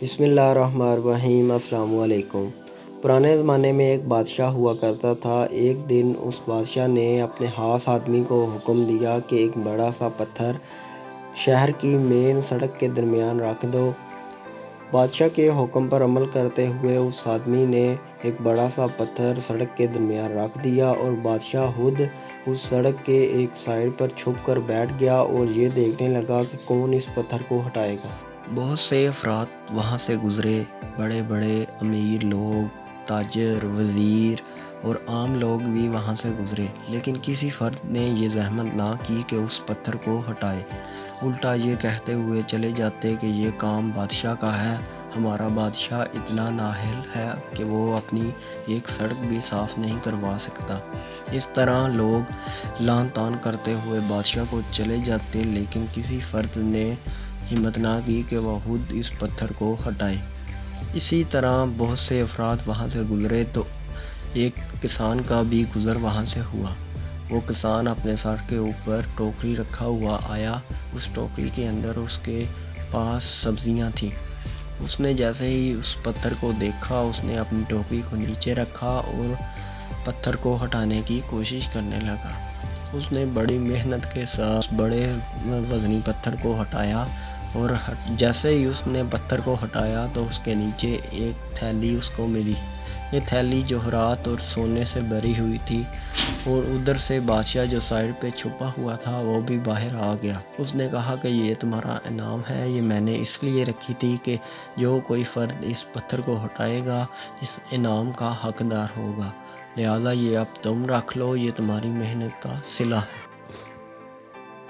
بسم اللہ الرحمن الرحیم۔ السلام علیکم۔ پرانے زمانے میں ایک بادشاہ ہوا کرتا تھا۔ ایک دن اس بادشاہ نے اپنے خاص آدمی کو حکم دیا کہ ایک بڑا سا پتھر شہر کی مین سڑک کے درمیان رکھ دو۔ بادشاہ کے حکم پر عمل کرتے ہوئے اس آدمی نے ایک بڑا سا پتھر سڑک کے درمیان رکھ دیا اور بادشاہ خود اس سڑک کے ایک سائیڈ پر چھپ کر بیٹھ گیا اور یہ دیکھنے لگا کہ کون اس پتھر کو ہٹائے گا۔ بہت سے افراد وہاں سے گزرے، بڑے بڑے امیر لوگ، تاجر، وزیر اور عام لوگ بھی وہاں سے گزرے، لیکن کسی فرد نے یہ زحمت نہ کی کہ اس پتھر کو ہٹائے۔ الٹا یہ کہتے ہوئے چلے جاتے کہ یہ کام بادشاہ کا ہے، ہمارا بادشاہ اتنا نااہل ہے کہ وہ اپنی ایک سڑک بھی صاف نہیں کروا سکتا۔ اس طرح لوگ لعن طعن کرتے ہوئے بادشاہ کو چلے جاتے، لیکن کسی فرد نے ہمت نہ کی کہ وہ خود اس پتھر کو ہٹائے۔ اسی طرح بہت سے افراد وہاں سے گزرے تو ایک کسان کا بھی گزر وہاں سے ہوا۔ وہ کسان اپنے سر کے اوپر ٹوکری رکھا ہوا آیا۔ اس ٹوکری کے اندر اس کے پاس سبزیاں تھیں۔ اس نے جیسے ہی اس پتھر کو دیکھا، اس نے اپنی ٹوکری کو نیچے رکھا اور پتھر کو ہٹانے کی کوشش کرنے لگا۔ اس نے بڑی محنت کے ساتھ بڑے وزنی پتھر کو ہٹایا اور جیسے ہی اس نے پتھر کو ہٹایا تو اس کے نیچے ایک تھیلی اس کو ملی۔ یہ تھیلی جواہرات اور سونے سے بھری ہوئی تھی اور ادھر سے بادشاہ جو سائیڈ پہ چھپا ہوا تھا وہ بھی باہر آ گیا۔ اس نے کہا کہ یہ تمہارا انعام ہے، یہ میں نے اس لیے رکھی تھی کہ جو کوئی فرد اس پتھر کو ہٹائے گا اس انعام کا حقدار ہوگا، لہٰذا یہ اب تم رکھ لو، یہ تمہاری محنت کا صلہ ہے۔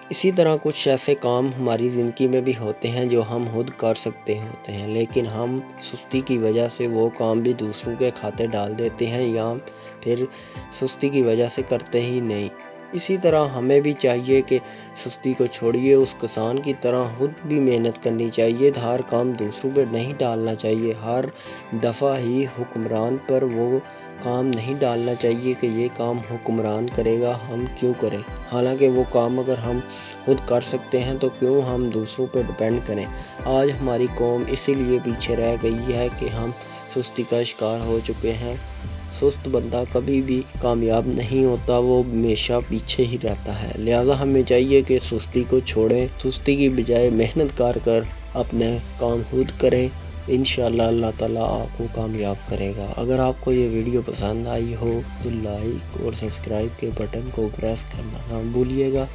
اسی طرح کچھ ایسے کام ہماری زندگی میں بھی ہوتے ہیں جو ہم خود کر سکتے ہوتے ہیں، لیکن ہم سستی کی وجہ سے وہ کام بھی دوسروں کے کھاتے ڈال دیتے ہیں یا پھر سستی کی وجہ سے کرتے ہی نہیں۔ اسی طرح ہمیں بھی چاہیے کہ سستی کو چھوڑیے، اس کسان کی طرح خود بھی محنت کرنی چاہیے، ہر کام دوسروں پہ نہیں ڈالنا چاہیے، ہر دفعہ ہی حکمران پر وہ کام نہیں ڈالنا چاہیے کہ یہ کام حکمران کرے گا ہم کیوں کریں، حالانکہ وہ کام اگر ہم خود کر سکتے ہیں تو کیوں ہم دوسروں پہ ڈپینڈ کریں۔ آج ہماری قوم اسی لیے پیچھے رہ گئی ہے کہ ہم سستی کا شکار ہو چکے ہیں۔ سست بندہ کبھی بھی کامیاب نہیں ہوتا، وہ ہمیشہ پیچھے ہی رہتا ہے، لہٰذا ہمیں چاہیے کہ سستی کو چھوڑیں، سستی کی بجائے محنت کر اپنے کام خود کریں، انشاءاللہ اللہ تعالیٰ آپ کو کامیاب کرے گا۔ اگر آپ کو یہ ویڈیو پسند آئی ہو تو لائک اور سبسکرائب کے بٹن کو پریس کرنا نہ بھولیے گا۔